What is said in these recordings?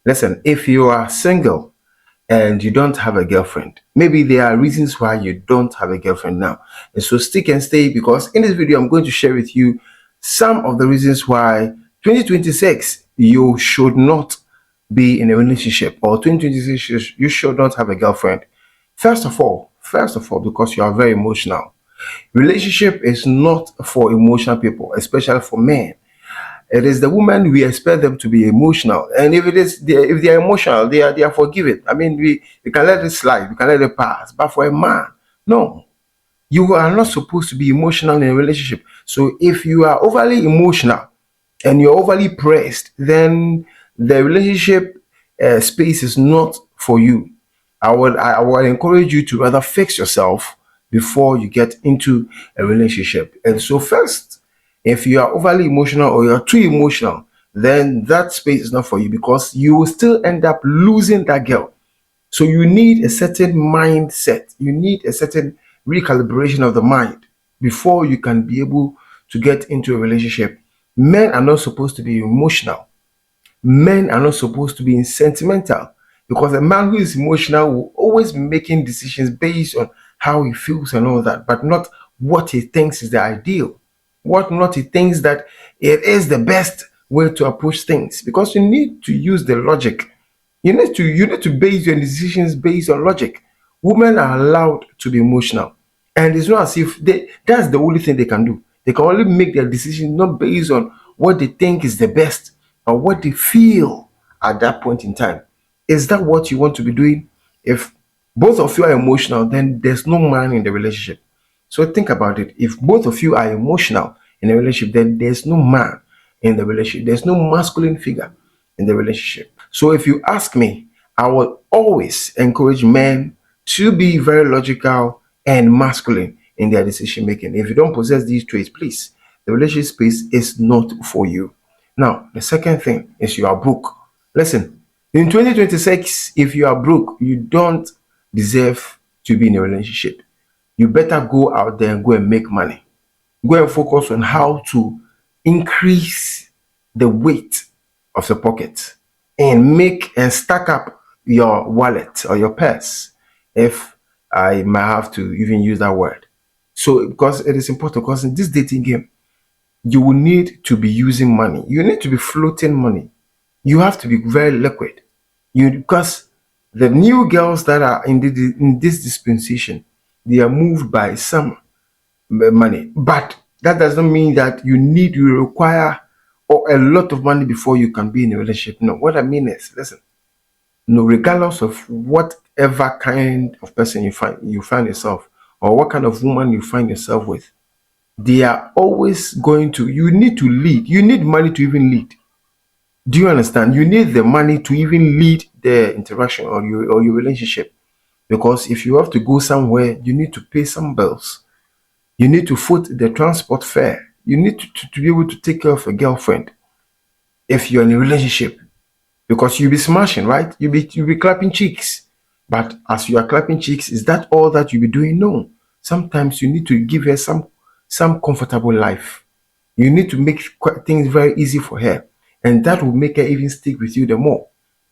Listen, if you are single and you don't have a girlfriend, maybe there are reasons why you don't have a girlfriend now. And so stick and stay, because in this video, I'm going to share with you some of the reasons why 2026 you should not be in a relationship, or 2026 you should not have a girlfriend. First of all, because you are very emotional. Relationship is not for emotional people, especially for men. It is the woman we expect them to be emotional, and if they are emotional, they are forgiven. I mean, we can let it slide, we can let it pass. But for a man, no, you are not supposed to be emotional in a relationship. So if you are overly emotional and you're overly pressed, then the relationship space is not for you. I would encourage you to rather fix yourself before you get into a relationship. And so first, if you are overly emotional or you're too emotional, then that space is not for you, because you will still end up losing that girl. So you need a certain mindset. You need a certain recalibration of the mind before you can be able to get into a relationship. Men are not supposed to be emotional. Men are not supposed to be sentimental, because a man who is emotional will always be making decisions based on how he feels and all that, but not what he thinks is the ideal, what not he thinks that it is the best way to approach things. Because you need to use the logic. You need to base your decisions based on logic. Women are allowed to be emotional, and it's not as if that's the only thing they can do. They can only make their decisions not based on what they think is the best or what they feel at that point in time. Is that what you want to be doing? If both of you are emotional, then there's no man in the relationship. So think about it. If both of you are emotional in a relationship, then there's no man in the relationship. There's no masculine figure in the relationship. So if you ask me, I will always encourage men to be very logical and masculine in their decision making. If you don't possess these traits, please, the relationship space is not for you. Now, the second thing is you are broke. Listen, in 2026, if you are broke, you don't deserve to be in a relationship. You better go out there and go and make money. Go and focus on how to increase the weight of your pocket and make and stack up your wallet or your purse, if I might have to even use that word. So because it is important, because in this dating game, you will need to be using money. You need to be floating money. You have to be very liquid. Because the new girls that are in this dispensation, they are moved by some money. But that doesn't mean that you require or a lot of money before you can be in a relationship. No, what I mean is, listen, no, regardless of whatever kind of person you find yourself, or what kind of woman you find yourself with, they are always going to, you need to lead. You need money to even lead. Do you understand? You need the money to even lead the interaction or your relationship. Because if you have to go somewhere, you need to pay some bills. You need to foot the transport fare. You need to be able to take care of a girlfriend if you're in a relationship, because you'll be smashing, right? You'll be clapping cheeks. But as you are clapping cheeks, is that all that you'll be doing? No. Sometimes you need to give her some comfortable life. You need to make things very easy for her, and that will make her even stick with you the more.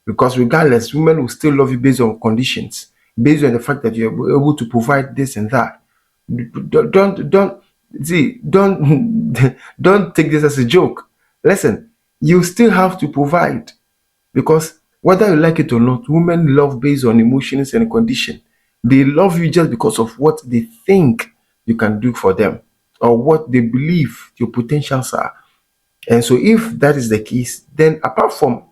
Because regardless, women will still love you based on conditions, based on the fact that you're able to provide this and that. Don't see, don't don't take this as a joke. Listen, you still have to provide, because whether you like it or not, women love based on emotions and condition. They love you just because of what they think you can do for them, or what they believe your potentials are. And so if that is the case, then apart from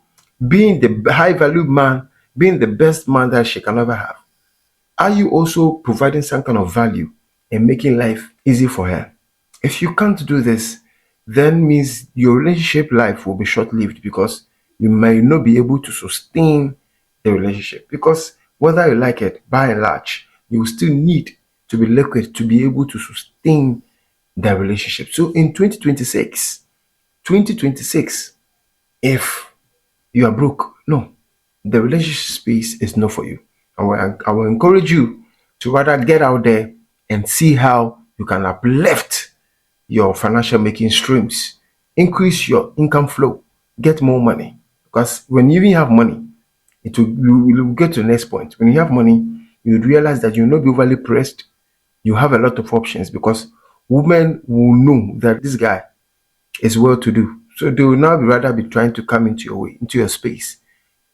being the high value man, being the best man that she can ever have, are you also providing some kind of value and making life easy for her? If you can't do this, then means your relationship life will be short-lived, because you might not be able to sustain the relationship. Because whether you like it, by and large, you will still need to be liquid to be able to sustain the relationship. So in 2026, if you are broke, no, the relationship space is not for you. I will encourage you to rather get out there and see how you can uplift your financial making streams, increase your income flow, get more money. Because when you even have money, You will get to the next point. When you have money, you would realize that you'll not be overly pressed. You have a lot of options because women will know that this guy is well to do. So they will now be rather be trying to come into your way, into your space.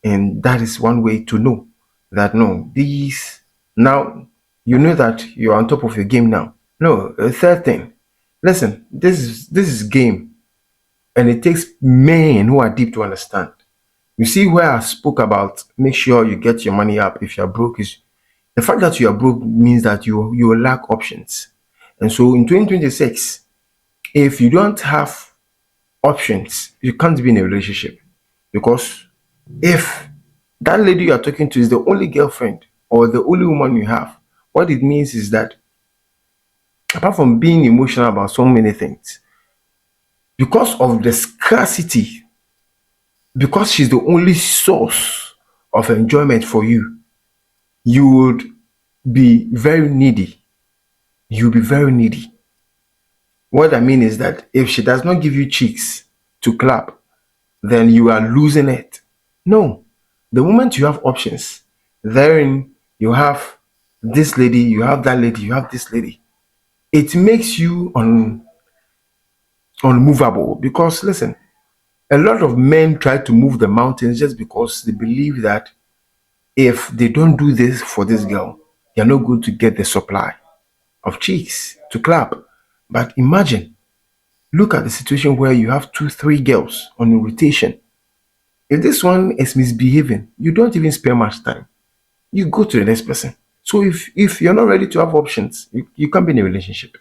And that is one way to know that no, these now you know that you're on top of your game now. No, a third thing. Listen, this is game, and it takes men who are deep to understand. You see where I spoke about make sure you get your money up if you're broke is the fact that you are broke means that you lack options. And so in 2026, if you don't have options, you can't be in a relationship. Because if that lady you are talking to is the only girlfriend or the only woman you have, what it means is that apart from being emotional about so many things, because of the scarcity, because she's the only source of enjoyment for you, you would be very needy. You'll be very needy. What I mean is that if she does not give you cheeks to clap, then you are losing it. No. The moment you have options, therein you have this lady, you have that lady, you have this lady. It makes you unmovable because listen, a lot of men try to move the mountains just because they believe that if they don't do this for this girl, they're not going to get the supply of cheeks to clap. But imagine, look at the situation where you have two, three girls on rotation. If this one is misbehaving, you don't even spend much time. You go to the next person. So if you're not ready to have options, you can't be in a relationship.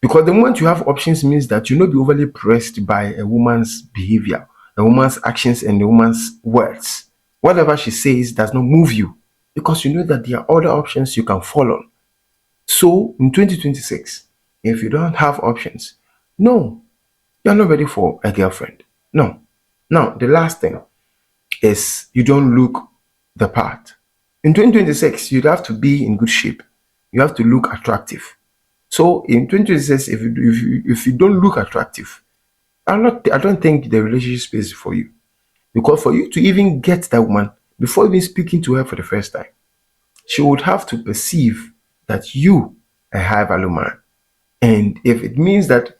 Because the moment you have options means that you'll not be overly pressed by a woman's behavior, a woman's actions, and a woman's words. Whatever she says does not move you because you know that there are other options you can follow. So in 2026, if you don't have options, no, you're not ready for a girlfriend. No. Now, the last thing is you don't look the part. In 2026, you'd have to be in good shape. You have to look attractive. So in 2026, if you don't look attractive, I don't think the relationship space is for you. Because for you to even get that woman, before even speaking to her for the first time, she would have to perceive that you are a high value man. And if it means that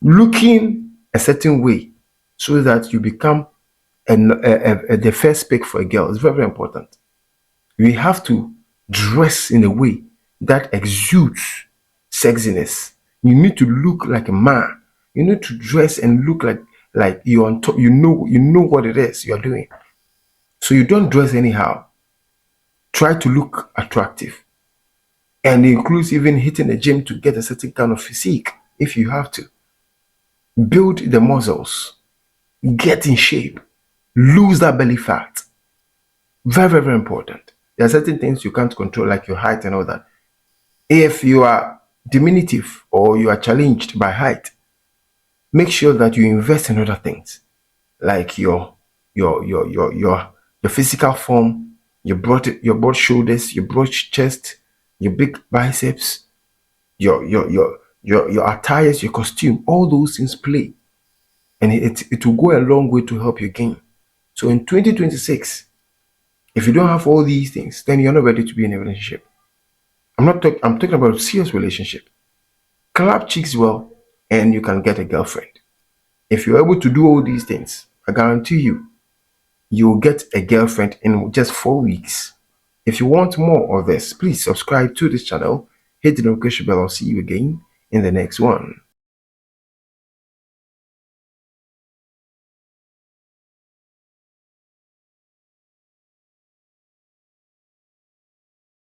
looking a certain way so that you become the first pick for a girl is very, very important. You have to dress in a way that exudes sexiness. You need to look like a man. You need to dress and look like you're on top. You know what it is you're doing. So you don't dress anyhow. Try to look attractive. And it includes even hitting the gym to get a certain kind of physique if you have to. Build the muscles. Get in shape. Lose that belly fat. Very, very, very important. There are certain things you can't control, like your height and all that. If you are diminutive or you are challenged by height, make sure that you invest in other things, like your physical form, your broad shoulders, your broad chest, your big biceps, your attires, your costume. All those things play, and it will go a long way to help you gain. So in 2026, if you don't have all these things, then you're not ready to be in a relationship. I'm talking about a serious relationship. Clap cheeks well, and you can get a girlfriend. If you're able to do all these things, I guarantee you'll get a girlfriend in just 4 weeks. If you want more of this, please subscribe to this channel, hit the notification bell. I'll see you again in the next one.